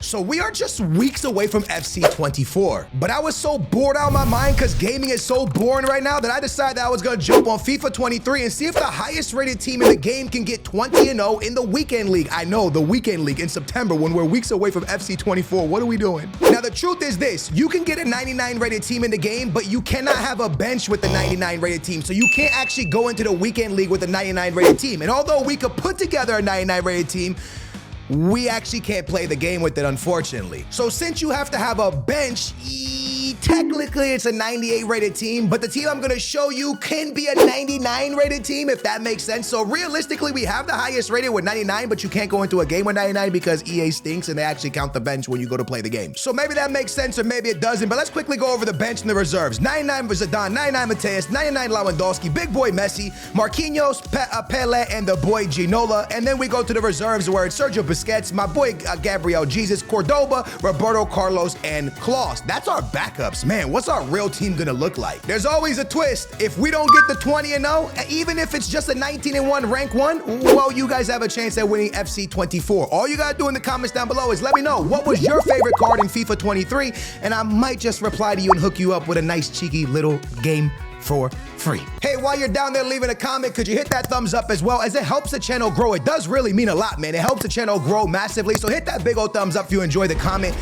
So we are just weeks away from FC24, but I was so bored out of my mind because gaming is so boring right now that I decided that I was going to jump on FIFA 23 and see if the highest rated team in the game can get 20-0 in the weekend league. I know, the weekend league in September when we're weeks away from FC24. What are we doing? Now the truth is this, you can get a 99 rated team in the game, but you cannot have a bench with the 99 rated team. So you can't actually go into the weekend league with a 99 rated team. And although we could put together a 99 rated team, we actually can't play the game with it, unfortunately. So since you have to have a bench, technically it's a 98 rated team, but the team I'm gonna show you can be a 99 rated team, if that makes sense. So realistically, we have the highest rated with 99, but you can't go into a game with 99 because EA stinks and they actually count the bench when you go to play the game. So maybe that makes sense or maybe it doesn't, but let's quickly go over the bench and the reserves. 99 Zidane, 99 Mateus, 99 Lewandowski, big boy Messi, Marquinhos, Pele, and the boy Ginola. And then we go to the reserves where it's Sergio Busquets, my boy Gabriel Jesus, Cordoba, Roberto Carlos, and Klaus. That's our backups. Man, what's our real team gonna look like? There's always a twist. If we don't get the 20-0, even if it's just a 19-1 rank 1, well, you guys have a chance at winning FC24. All you gotta do in the comments down below is let me know what was your favorite card in FIFA 23, and I might just reply to you and hook you up with a nice cheeky little game for free. Hey, while you're down there leaving a comment, could you hit that thumbs up as well, as it helps the channel grow. It does really mean a lot, man. It helps the channel grow massively. So hit that big old thumbs up if you enjoy the comment,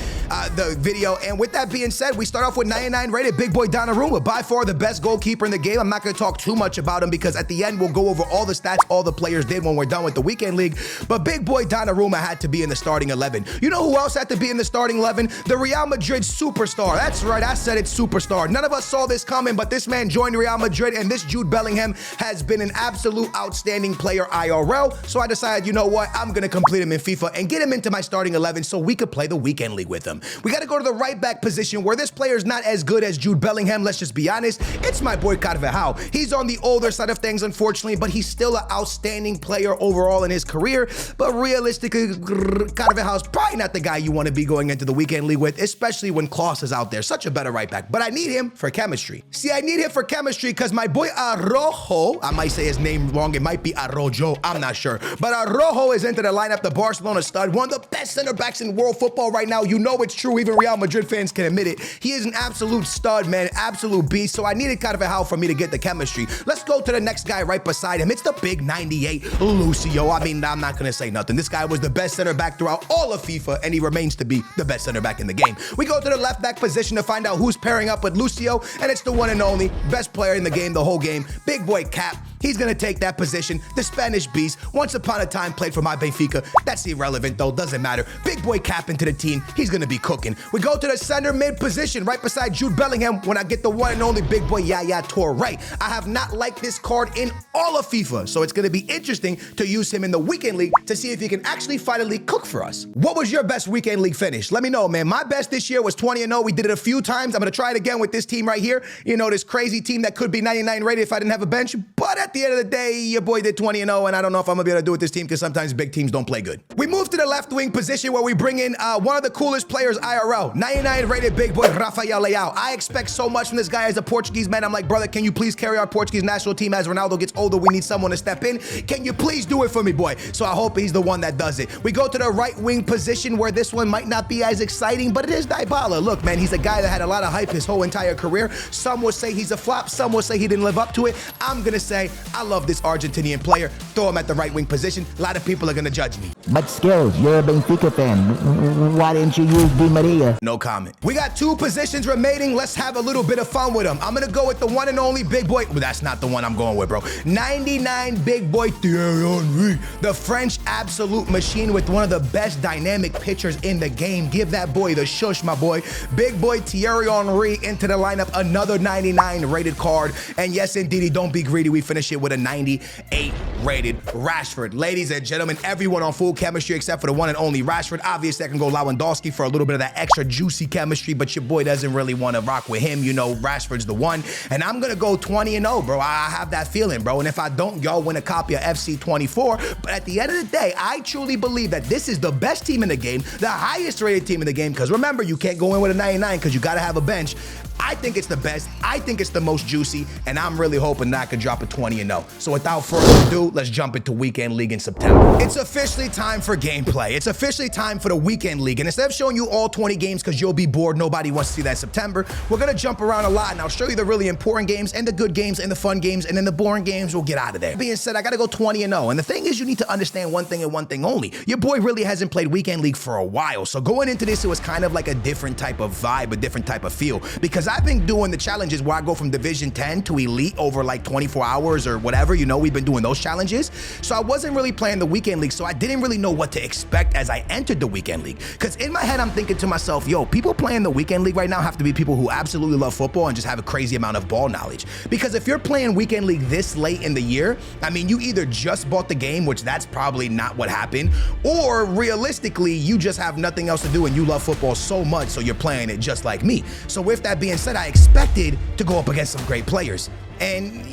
the video. And with that being said, we start off with 99 rated big boy Donnarumma, by far the best goalkeeper in the game. I'm not going to talk too much about him because at the end we'll go over all the stats all the players did when we're done with the weekend league. But big boy Donnarumma had to be in the starting 11. You know who else had to be in the starting 11? The Real Madrid superstar. That's right, I said it, superstar. None of us saw this coming, but this man joined Real Madrid, and this Jude Bellingham has been an absolute outstanding player IRL. So I decided, you know what, I'm gonna complete him in FIFA and get him into my starting 11 so we could play the weekend league with him. We gotta go to the right back position where this player is not as good as Jude Bellingham. Let's just be honest. It's my boy Carvajal. He's on the older side of things, unfortunately, but he's still an outstanding player overall in his career. But realistically, Carvajal's probably not the guy you want to be going into the weekend league with, especially when Klaus is out there. Such a better right back. But I need him for chemistry. See, I need him for chemistry because my boy Araujo, I might say his name wrong, it might be Arrojo, I'm not sure, but Araujo is into the lineup, the Barcelona stud, one of the best center backs in world football right now. You know it's true, even Real Madrid fans can admit it. He is an absolute stud, man, absolute beast, so I needed Carvajal for me to get the chemistry. Let's go to the next guy right beside him. It's the big 98, Lucio. I mean, I'm not gonna say nothing. This guy was the best center back throughout all of FIFA, and he remains to be the best center back in the game. We go to the left back position to find out who's pairing up with Lucio, and it's the one and only best player in the game, the whole game, big boy Cap. He's gonna take that position. The Spanish beast, once upon a time played for my Benfica. That's irrelevant though, doesn't matter. Big boy Cap into the team, he's gonna be cooking. We go to the center mid position, right beside Jude Bellingham, when I get the one and only big boy Yaya Touré. I have not liked this card in all of FIFA, so it's gonna be interesting to use him in the weekend league to see if he can actually finally cook for us. What was your best weekend league finish? Let me know, man. My best this year was 20-0. We did it a few times. I'm gonna try it again with this team right here. You know, this crazy team that could be 99 rated if I didn't have a bench, but at the end of the day, your boy did 20-0, and I don't know if I'm gonna be able to do it with this team because sometimes big teams don't play good. We move to the left wing position where we bring in one of the coolest players IRL, 99 rated big boy Rafael Leao. I expect so much from this guy as a Portuguese man. I'm like, brother, can you please carry our Portuguese national team as Ronaldo gets older? We need someone to step in. Can you please do it for me, boy? So I hope he's the one that does it. We go to the right wing position where this one might not be as exciting, but it is Dybala. Look, man, he's a guy that had a lot of hype his whole entire career. Some would say he's a flop. Some would say he didn't live up to it. I'm gonna say I love this Argentinian player. Throw him at the right wing position. A lot of people are gonna judge me. But still, you're a Benfica fan. Why didn't you use Di Maria? No comment. We got 2 positions remaining. Let's have a little bit of fun with them. I'm gonna go with the one and only big boy. Well, that's not the one I'm going with, bro. 99 big boy Thierry Henry, the French absolute machine with one of the best dynamic pitchers in the game. Give that boy the shush, my boy. Big boy Thierry Henry into the lineup. Another 99 rated card. And yes, indeed, don't be greedy. We finish it with a 98 rated Rashford. Ladies and gentlemen, everyone on full chemistry except for the one and only Rashford. Obviously, I can go Lewandowski for a little bit of that extra juicy chemistry, but your boy doesn't really want to rock with him. You know, Rashford's the one. And I'm going to go 20-0, bro. I have that feeling, bro. And if I don't, y'all win a copy of FC24. But at the end of the day, I truly believe that this is the best team in the game, the highest rated team in the game. Because remember, you can't go in with a 99 because you got to have a bench. I think it's the best. I think it's the most juicy, and I'm really hoping that I could drop a 20-0. So without further ado, let's jump into Weekend League in September. It's officially time for gameplay. It's officially time for the Weekend League, and instead of showing you all 20 games because you'll be bored, nobody wants to see that in September, we're gonna jump around a lot, and I'll show you the really important games and the good games and the fun games, and then the boring games will get out of there. That being said, I gotta go 20-0, and the thing is, you need to understand one thing and one thing only. Your boy really hasn't played Weekend League for a while, so going into this, it was kind of like a different type of vibe, a different type of feel, because I've been doing the challenges where I go from Division 10 to Elite over like 24 hours or whatever, you know, we've been doing those challenges. So I wasn't really playing the Weekend League, so I didn't really know what to expect as I entered the Weekend League. Because in my head, I'm thinking to myself, yo, people playing the Weekend League right now have to be people who absolutely love football and just have a crazy amount of ball knowledge. Because if you're playing Weekend League this late in the year, I mean, you either just bought the game, which that's probably not what happened, or realistically, you just have nothing else to do and you love football so much, so you're playing it just like me. So with that being said, I expected to go up against some great players. And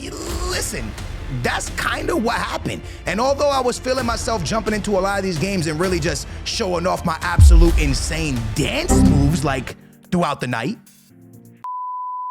listen, that's kind of what happened. And although I was feeling myself jumping into a lot of these games and really just showing off my absolute insane dance moves like throughout the night,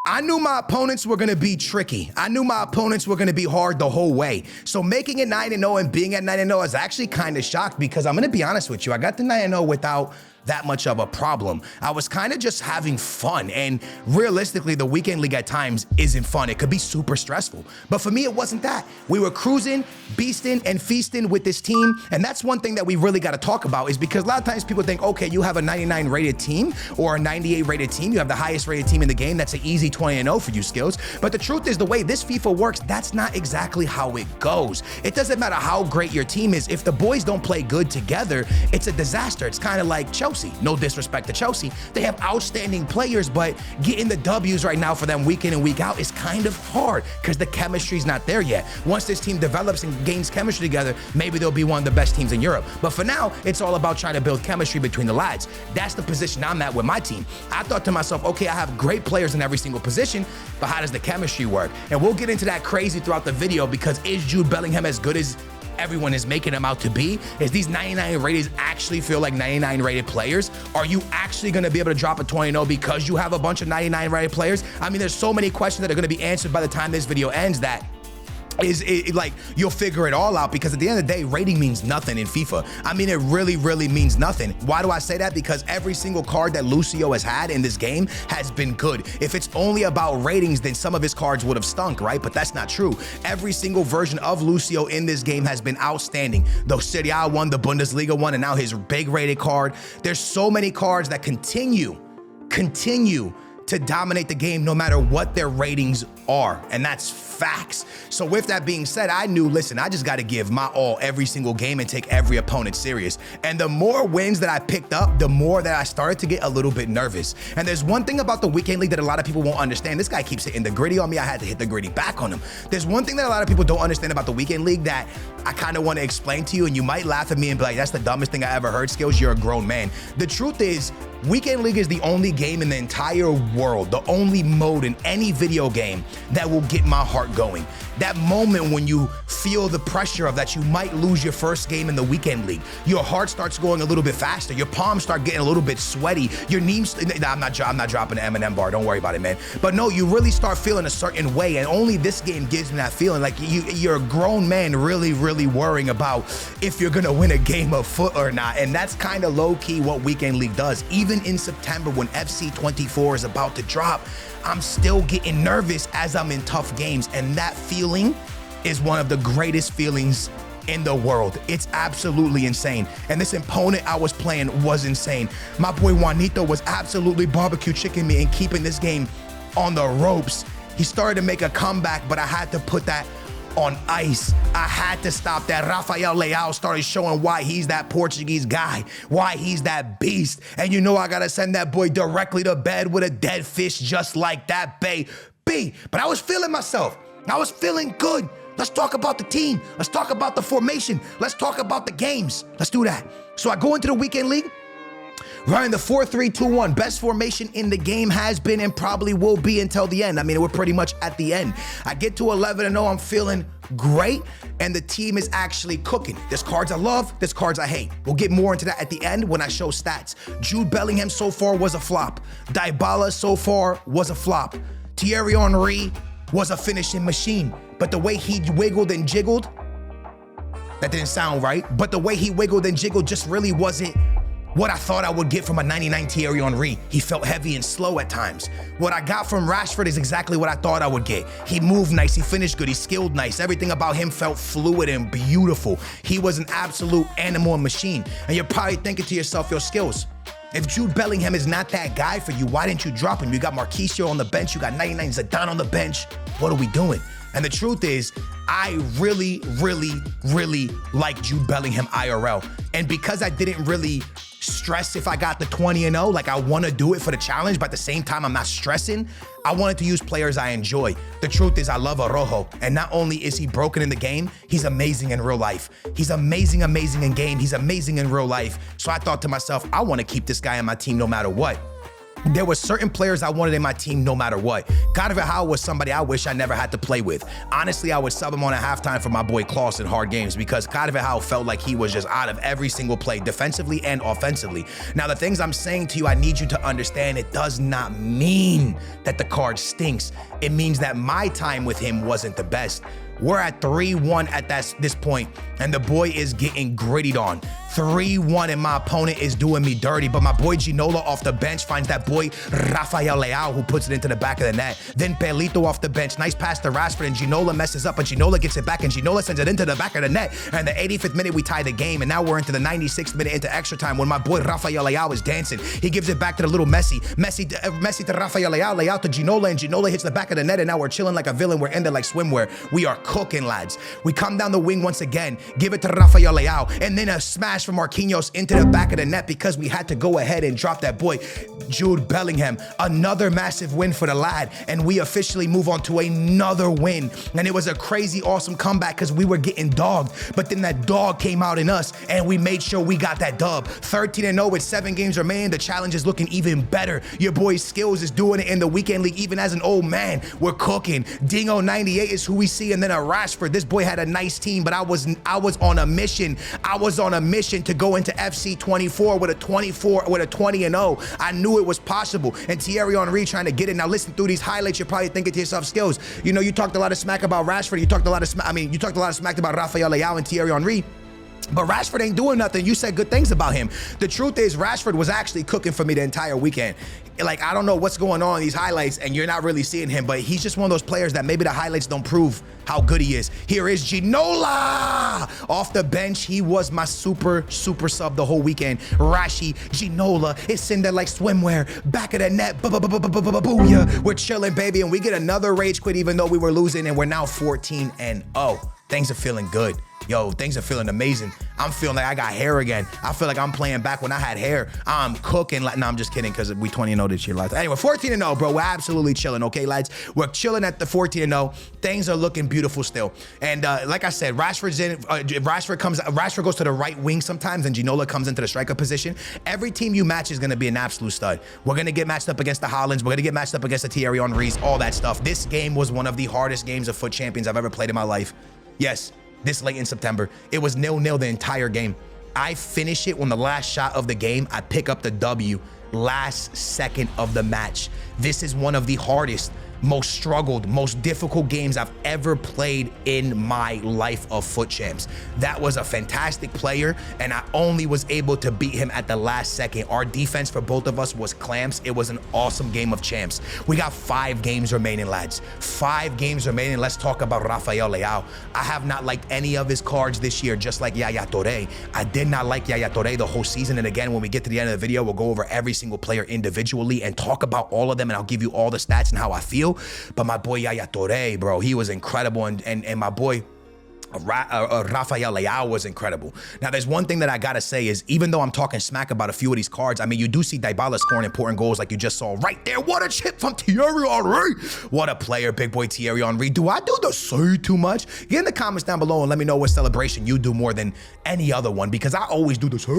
I knew my opponents were gonna be tricky. I knew my opponents were gonna be hard the whole way. So making it 9-0 and being at 9-0 is actually kind of shocked, because I'm gonna be honest with you, I got the 9-0 without that much of a problem. I was kind of just having fun, and realistically, the Weekend League at times isn't fun. It could be super stressful, but for me, it wasn't that. We were cruising, beasting, and feasting with this team, and that's one thing that we really got to talk about, is because a lot of times people think, okay, you have a 99 rated team or a 98 rated team, you have the highest rated team in the game, that's an easy 20-0 for you, Skills. But the truth is, the way this FIFA works, that's not exactly how it goes. It doesn't matter how great your team is. If the boys don't play good together, it's a disaster. It's kind of like Chelsea. No disrespect to Chelsea. They have outstanding players, but getting the W's right now for them week in and week out is kind of hard because the chemistry's not there yet. Once this team develops and gains chemistry together, maybe they'll be one of the best teams in Europe. But for now, it's all about trying to build chemistry between the lads. That's the position I'm at with my team. I thought to myself, okay, I have great players in every single position, but how does the chemistry work? And we'll get into that crazy throughout the video, because is Jude Bellingham as good as everyone is making them out to be? Is these 99 rated actually feel like 99 rated players? Are you actually going to be able to drop a 20-0 because you have a bunch of 99 rated players? I mean, there's so many questions that are going to be answered by the time this video ends that like you'll figure it all out, because at the end of the day, rating means nothing in FIFA. I mean, it really means nothing. Why do I say that? Because every single card that Lucio has had in this game has been good. If it's only about ratings, then some of his cards would have stunk, right? But that's not true. Every single version of Lucio in this game has been outstanding. The Serie A one, the Bundesliga one, and now his big rated card. There's so many cards that continue to dominate the game no matter what their ratings are, and that's facts. So with that being said, I knew, listen, I just got to give my all every single game and take every opponent serious. And the more wins that I picked up, the more that I started to get a little bit nervous. And there's one thing about the Weekend League that a lot of people won't understand. This guy keeps hitting the gritty on me. I had to hit the gritty back on him. There's one thing that a lot of people don't understand about the Weekend League that I kind of want to explain to you, and you might laugh at me and be like, that's the dumbest thing I ever heard, Skills. You're a grown man. The truth is, Weekend League is the only game in the entire world, the only mode in any video game that will get my heart going. That moment when you feel the pressure of that you might lose your first game in the Weekend League, your heart starts going a little bit faster, your palms start getting a little bit sweaty, your knees, I'm not dropping an M&M bar, don't worry about it, man. But no, you really start feeling a certain way, and only this game gives me that feeling. Like you're a grown man really worrying about if you're gonna win a game of foot or not, and that's kind of low-key what Weekend League does. Even in September when FC 24 is about to drop, I'm still getting nervous as I'm in tough games, and that feeling is one of the greatest feelings in the world. It's absolutely insane. And this opponent I was playing was insane. My boy Juanito was absolutely barbecue chicken me and keeping this game on the ropes. He started to make a comeback, but I had to put that on ice. I had to stop that. Rafael Leao started showing why he's that Portuguese guy, why he's that beast. And you know I gotta send that boy directly to bed with a dead fish just like that, baby. But I was feeling myself. I was feeling good. Let's talk about the team. Let's talk about the formation. Let's talk about the games. Let's do that. So I go into the Weekend League Running the 4-3-2-1, best formation in the game has been and probably will be until the end. I mean, we're pretty much at the end. I get to 11-0, I'm feeling great, and the team is actually cooking. There's cards I love, there's cards I hate. We'll get more into that at the end when I show stats. Jude Bellingham so far was a flop. Dybala so far was a flop. Thierry Henry was a finishing machine, but the way he wiggled and jiggled, that didn't sound right, but the way he wiggled and jiggled just really wasn't what I thought I would get from a 99 Thierry Henry. He felt heavy and slow at times. What I got from Rashford is exactly what I thought I would get. He moved nice, he finished good, he skilled nice. Everything about him felt fluid and beautiful. He was an absolute animal and machine. And you're probably thinking to yourself, your skills. If Jude Bellingham is not that guy for you, why didn't you drop him? You got Marquisio on the bench, you got 99 Zidane on the bench. What are we doing? And the truth is, I really like Jude Bellingham IRL. And because I didn't really stress if I got the 20-0, like I want to do it for the challenge, but at the same time, I'm not stressing. I wanted to use players I enjoy. The truth is I love Araujo. And not only is he broken in the game, he's amazing in real life. He's amazing in game. He's amazing in real life. So I thought to myself, I want to keep this guy on my team no matter what. There were certain players I wanted in my team no matter what. Carvajal was somebody I wish I never had to play with. Honestly, I would sub him on at halftime for my boy Klaus in hard games because Carvajal felt like he was just out of every single play, defensively and offensively. Now, the things I'm saying to you, I need you to understand it does not mean that the card stinks. It means that my time with him wasn't the best. We're at 3-1 at this point, and the boy is getting grittied on. 3-1, and my opponent is doing me dirty, but my boy Ginola off the bench finds that boy Rafael Leao, who puts it into the back of the net. Then Pelito off the bench, nice pass to Rashford, and Ginola messes up, and Ginola gets it back, and Ginola sends it into the back of the net. And the 85th minute, we tie the game, and now we're into the 96th minute into extra time when my boy Rafael Leao is dancing. He gives it back to the little Messi to Rafael Leao, Leao to Ginola, and Ginola hits the back of the net, and now we're chilling like a villain. We're ended like swimwear. We are cooking, lads. We come down the wing once again, give it to Rafael Leao, and then a smash from Marquinhos into the back of the net because we had to go ahead and drop that boy Jude Bellingham. Another massive win for the lad, and we officially move on to another win. And it was a crazy awesome comeback because we were getting dogged, but then that dog came out in us and we made sure we got that dub. 13-0 with 7 games remaining. The challenge is looking even better. Your boy's skills is doing it in the weekend league even as an old man. We're cooking. Dingo 98 is who we see, and then a Rashford. This boy had a nice team, but I was on a mission. I was on a mission to go into FC 24 with a 20-0. I knew it was possible. And Thierry Henry trying to get it. Now listen, through these highlights, you're probably thinking to yourself, skills. You know, you talked a lot of smack about Rashford. You talked a lot of smack about Rafael Leao and Thierry Henry. But Rashford ain't doing nothing. You said good things about him. The truth is, Rashford was actually cooking for me the entire weekend. Like, I don't know what's going on in these highlights, and you're not really seeing him, but he's just one of those players that maybe the highlights don't prove how good he is. Here is Ginola off the bench. He was my super sub the whole weekend. Rashi, Ginola, it's in there like swimwear. Back of the net, booyah. We're chilling, baby, and we get another rage quit even though we were losing, and we're now 14-0. Things are feeling good. Yo, things are feeling amazing. I'm feeling like I got hair again. I feel like I'm playing back when I had hair. I'm cooking. No, I'm just kidding because we 20-0 this year, lads. Anyway, 14-0, bro. We're absolutely chilling, okay, lads? We're chilling at the 14-0. Things are looking beautiful still. And like I said, Rashford's in. Rashford goes to the right wing sometimes, and Ginola comes into the striker position. Every team you match is going to be an absolute stud. We're going to get matched up against the Hollands. We're going to get matched up against the Thierry Henrys, all that stuff. This game was one of the hardest games of Foot Champions I've ever played in my life. Yes. This late in September. It was 0-0 the entire game. I finish it on the last shot of the game. I pick up the W last second of the match. This is one of the hardest, most struggled, most difficult games I've ever played in my life of Foot Champs. That was a fantastic player, and I only was able to beat him at the last second. Our defense for both of us was clamps. It was an awesome game of champs. We got 5 games remaining, lads. 5 games remaining. Let's talk about Rafael Leao. I have not liked any of his cards this year, just like Yaya Touré. I did not like Yaya Touré the whole season, and again, when we get to the end of the video, we'll go over every single player individually and talk about all of them, and I'll give you all the stats and how I feel. But my boy Yaya Touré, bro, he was incredible, and my boy Rafael Leao was incredible. Now, there's one thing that I gotta say is, even though I'm talking smack about a few of these cards, I mean, you do see Dybala scoring important goals like you just saw right there. What a chip from Thierry Henry. What a player, big boy Thierry Henry. Do I do the say too much? Get in the comments down below and let me know what celebration you do more than any other one, because I always do the say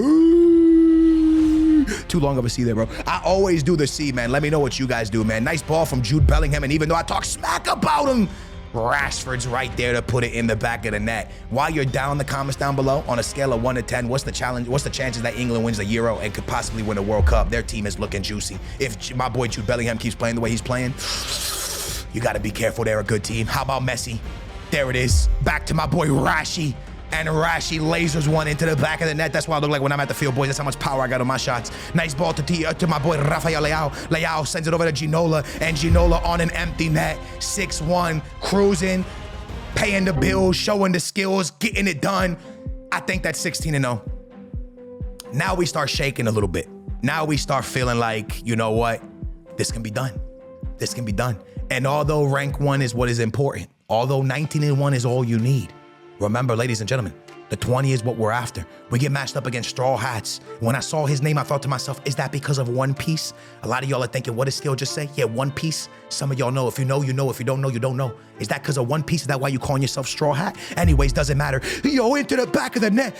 too long of a C there, bro. I always do the C, man. Let me know what you guys do, man. Nice ball from Jude Bellingham, and even though I talk smack about him, Rashford's right there to put it in the back of the net. While you're down in the comments down below, on a scale of 1 to 10, what's the challenge? What's the chances that England wins the Euro and could possibly win a World Cup? Their team is looking juicy. If my boy Jude Bellingham keeps playing the way he's playing, you got to be careful. They're a good team. How about Messi? There it is. Back to my boy Rashi. And Rashi lasers one into the back of the net. That's what I look like when I'm at the field, boys. That's how much power I got on my shots. Nice ball to my boy Rafael Leao. Leao sends it over to Ginola, and Ginola on an empty net. 6-1, cruising, paying the bills, showing the skills, getting it done. I think that's 16-0. Now we start shaking a little bit. Now we start feeling like, you know what? This can be done. This can be done. And although rank 1 is what is important, although 19-1 is all you need, remember, ladies and gentlemen, the 20 is what we're after. We get matched up against Straw Hats. When I saw his name, I thought to myself, is that because of One Piece? A lot of y'all are thinking, what does Steel just say? Yeah, One Piece. Some of y'all know. If you know, you know. If you don't know, you don't know. Is that because of One Piece? Is that why you calling yourself Straw Hat? Anyways, doesn't matter. Yo, into the back of the net.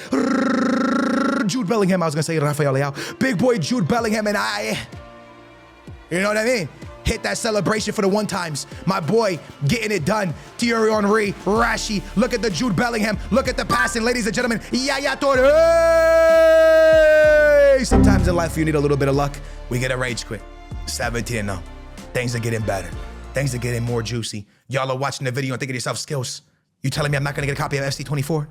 Jude Bellingham. I was going to say Rafael Leao. Big boy Jude Bellingham and I. You know what I mean? Hit that celebration for the one times. My boy getting it done. Thierry Henry, Rashi. Look at the Jude Bellingham. Look at the passing, ladies and gentlemen. Yaya Toure. Sometimes in life you need a little bit of luck. We get a rage quit. 17-0. Things are getting better. Things are getting more juicy. Y'all are watching the video and thinking to yourself, Skills, you telling me I'm not going to get a copy of FC24?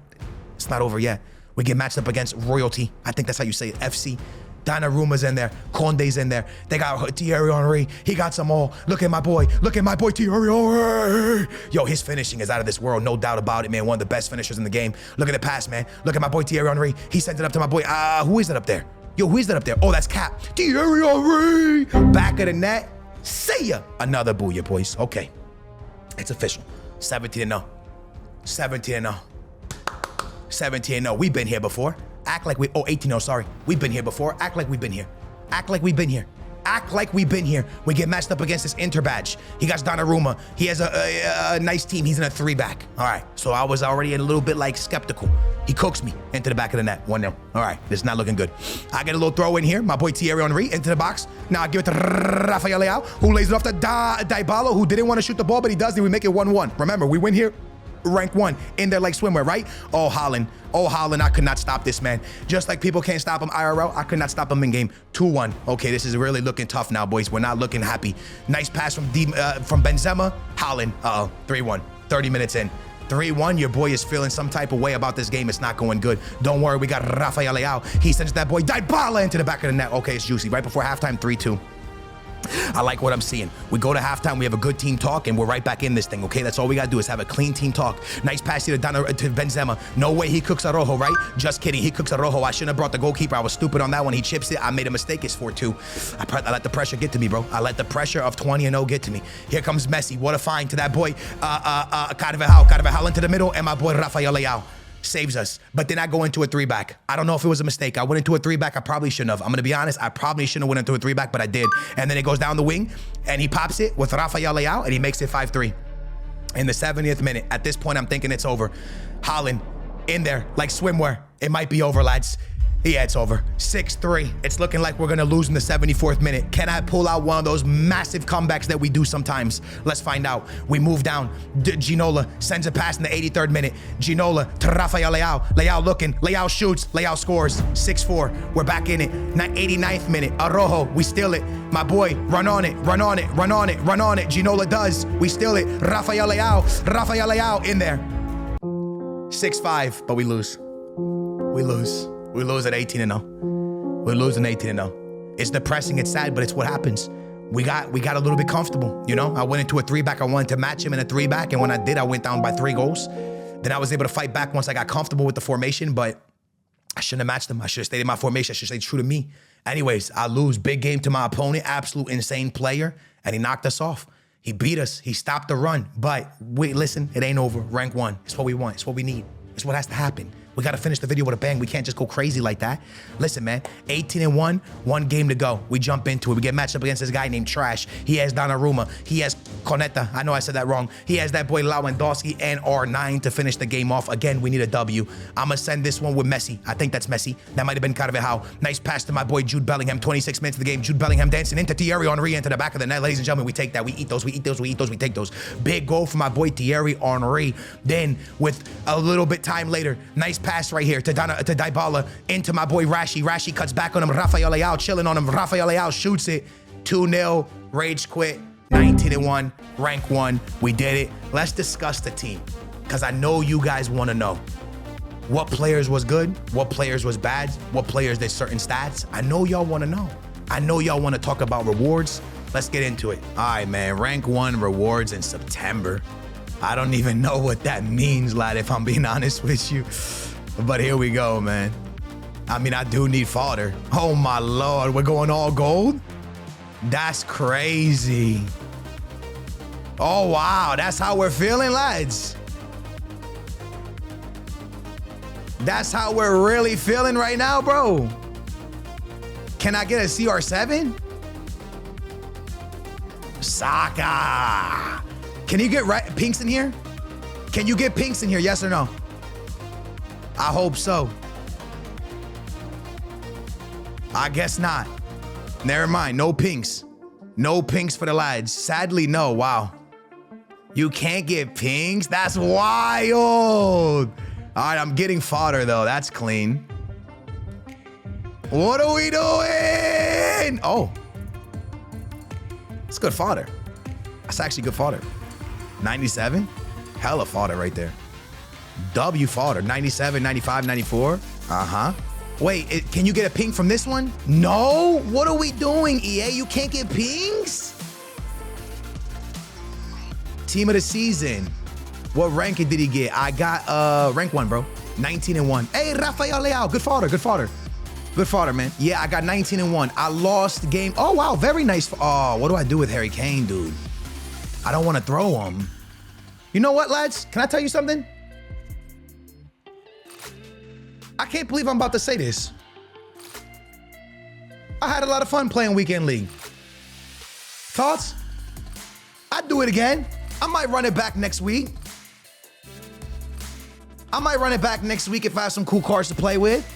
It's not over yet. We get matched up against royalty. I think that's how you say it. FC. Donnarumma's in there. Conde's in there. They got Thierry Henry. He got some all. Look at my boy. Look at my boy Thierry Henry. Yo, his finishing is out of this world. No doubt about it, man. One of the best finishers in the game. Look at the pass, man. Look at my boy Thierry Henry. He sends it up to my boy. Who is that up there? Yo, who is that up there? Oh, that's Cap. Thierry Henry. Back of the net. See ya. Another booyah, boys. Okay. It's official. 17-0. 17-0. 17-0. We've been here before. Act like 18-0, sorry. We've been here before. Act like we've been here. Act like we've been here. Act like we've been here. We get matched up against this Inter badge. He got Donnarumma. He has a nice team. He's in a 3-back. All right, so I was already a little bit like skeptical. He cooks me into the back of the net, 1-0. All right, this is not looking good. I get a little throw in here. My boy Thierry Henry into the box. Now I give it to Rafael Leao, who lays it off to Dybala, who didn't want to shoot the ball, but he does, and we make it 1-1. Remember, we win here. Rank 1 in there like swimwear, right? Oh, Holland, I could not stop this man. Just like people can't stop him IRL, I could not stop him in game. 2-1. Okay, this is really looking tough now, boys. We're not looking happy. Nice pass from Benzema. Holland, 3-1. 30 minutes in. 3-1, your boy is feeling some type of way about this game. It's not going good. Don't worry, we got Rafael Leao. He sends that boy Dybala into the back of the net. Okay, it's juicy. Right before halftime, 3-2. I like what I'm seeing. We go to halftime, we have a good team talk, and we're right back in this thing, okay? That's all we got to do is have a clean team talk. Nice pass here to Benzema. No way he cooks a rojo, right? Just kidding. He cooks a rojo. I shouldn't have brought the goalkeeper. I was stupid on that one. He chips it. I made a mistake. It's 4-2. I let the pressure get to me, bro. I let the pressure of 20-0 get to me. Here comes Messi. What a find to that boy. Carvajal into the middle, and my boy Rafael Leao saves us. But then I go into a 3-back. I don't know if it was a mistake. I went into a 3-back. I probably shouldn't have. I'm going to be honest. I probably shouldn't have went into a 3-back, but I did. And then it goes down the wing, and he pops it with Rafael Leao, and he makes it 5-3. In the 70th minute, at this point, I'm thinking it's over. Holland in there like swimwear. It might be over, lads. Yeah, it's over. 6-3. It's looking like we're going to lose in the 74th minute. Can I pull out one of those massive comebacks that we do sometimes? Let's find out. We move down. Ginola sends a pass in the 83rd minute. Ginola to Rafael Leao. Leao looking. Leao shoots. Leao scores. 6-4. We're back in it. 89th minute. Araujo. We steal it. My boy, run on it. Run on it. Run on it. Run on it. Ginola does. We steal it. Rafael Leao. Rafael Leao in there. 6-5, but we lose. We lose. We lose at 18-0. We're losing 18-0. It's depressing, it's sad, but it's what happens. We got a little bit comfortable, you know? I went into a 3-back. I wanted to match him in a 3-back, and when I did, I went down by 3 goals. Then I was able to fight back once I got comfortable with the formation, but I shouldn't have matched him. I should have stayed in my formation. I should stay true to me. Anyways, I lose. Big game to my opponent. Absolute insane player, and he knocked us off. He beat us. He stopped the run. But wait, listen, it ain't over. Rank 1. It's what we want. It's what we need. It's what has to happen. We got to finish the video with a bang. We can't just go crazy like that. Listen, man, 18-1, 1 game to go. We jump into it. We get matched up against this guy named Trash. He has Donnarumma. He has Conetta. I know I said that wrong. He has that boy Lewandowski and R9 to finish the game off. Again, we need a W. I'm going to send this one with Messi. I think that's Messi. That might have been Carvajal. Nice pass to my boy Jude Bellingham. 26 minutes of the game. Jude Bellingham dancing into Thierry Henry into the back of the net. Ladies and gentlemen, we take that. We eat those. We eat those. We eat those. We take those. Big goal for my boy Thierry Henry. Then with a little bit time later, nice pass right here to Dybala into my boy Rashi. Rashi cuts back on him. Rafael Leao chilling on him. Rafael Leao shoots it. 2-0. Rage quit. 19-1. Rank 1. We did it. Let's discuss the team because I know you guys want to know what players was good, what players was bad, what players did certain stats. I know y'all want to know. I know y'all want to talk about rewards. Let's get into it. All right, man. Rank 1 rewards in September. I don't even know what that means, lad, if I'm being honest with you. But here we go, man. I mean, I do need fodder. Oh, my Lord. We're going all gold? That's crazy. Oh, wow. That's how we're feeling, lads. That's how we're really feeling right now, bro. Can I get a CR7? Saka. Can you get pinks in here? Can you get pinks in here? Yes or no? I hope so. I guess not. Never mind. No pinks. No pinks for the lads. Sadly, no. Wow. You can't get pinks? That's wild. All right, I'm getting fodder, though. That's clean. What are we doing? Oh. It's good fodder. That's actually good fodder. 97? Hella fodder right there. W fodder. 97, 95, 94. Uh-huh. Wait, can you get a ping from this one? No? What are we doing, EA? You can't get pings? Team of the season. What ranking did he get? I got rank 1, bro. 19-1. Hey, Rafael Leao. Good fodder, good fodder. Good fodder, man. Yeah, I got 19-1. I lost the game. Oh, wow. Very nice. Oh, what do I do with Harry Kane, dude? I don't want to throw him. You know what, lads? Can I tell you something? I can't believe I'm about to say this. I had a lot of fun playing Weekend League. Thoughts? I'd do it again. I might run it back next week. I might run it back next week if I have some cool cards to play with.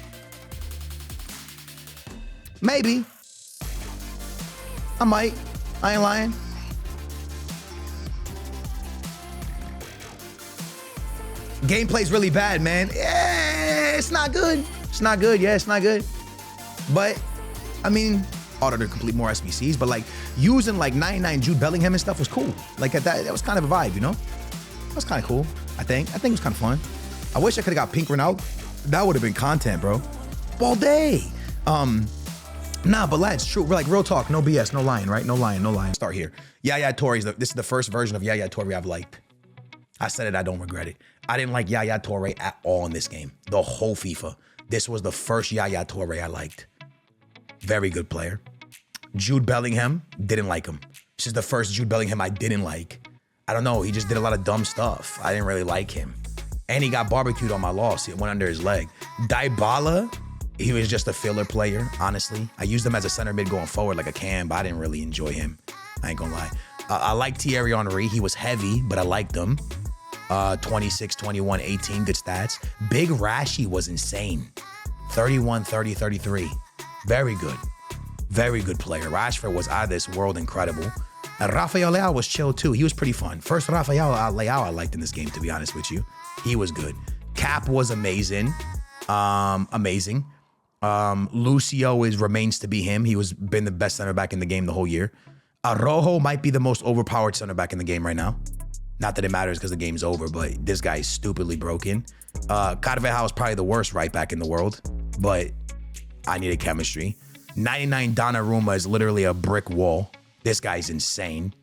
Maybe. I might. I ain't lying. Gameplay's really bad, man. Yeah, it's not good. It's not good. Yeah, it's not good. But, I mean, order to complete more SBCs, but like using like 99 Jude Bellingham and stuff was cool. Like that was kind of a vibe, you know? That was kind of cool, I think. I think it was kind of fun. I wish I could have got pink Ronaldo. That would have been content, bro. All day. Nah, but lads, true. We're like real talk, no BS, no lying, right? No lying, no lying. Start here. Yaya Toure, this is the first version of Yaya Toure I've liked. I said it, I don't regret it. I didn't like Yaya Toure at all in this game. The whole FIFA. This was the first Yaya Toure I liked. Very good player. Jude Bellingham, didn't like him. This is the first Jude Bellingham I didn't like. I don't know, he just did a lot of dumb stuff. I didn't really like him. And he got barbecued on my loss. It went under his leg. Dybala, he was just a filler player, honestly. I used him as a center mid going forward like a cam, but I didn't really enjoy him. I ain't gonna lie. I liked Thierry Henry. He was heavy, but I liked him. 26, 21, 18, good stats. Big Rashi was insane. 31, 30, 33. Very good. Very good player. Rashford was out of this world incredible. And Rafael Leao was chill too. He was pretty fun. First Rafael Leao I liked in this game, to be honest with you. He was good. Cap was amazing. Amazing. Lucio remains to be him. He was been the best center back in the game the whole year. Araujo might be the most overpowered center back in the game right now. Not that it matters because the game's over, but this guy is stupidly broken. Carvajal is probably the worst right back in the world, but I needed chemistry. 99 Donnarumma is literally a brick wall. This guy's insane.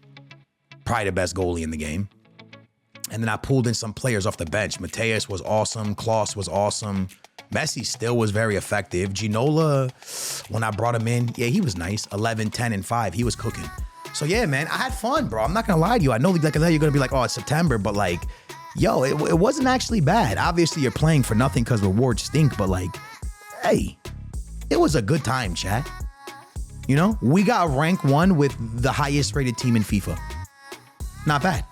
Probably the best goalie in the game. And then I pulled in some players off the bench. Mateus was awesome. Klaus was awesome. Messi still was very effective. Ginola, when I brought him in, yeah, he was nice. 11, 10, and 5. He was cooking. So yeah, man, I had fun, bro. I'm not gonna lie to you. I know like you're gonna be like, oh, it's September, but like, yo, it wasn't actually bad. Obviously, you're playing for nothing because rewards stink, but like, hey, it was a good time, chat. You know, we got rank 1 with the highest rated team in FIFA. Not bad.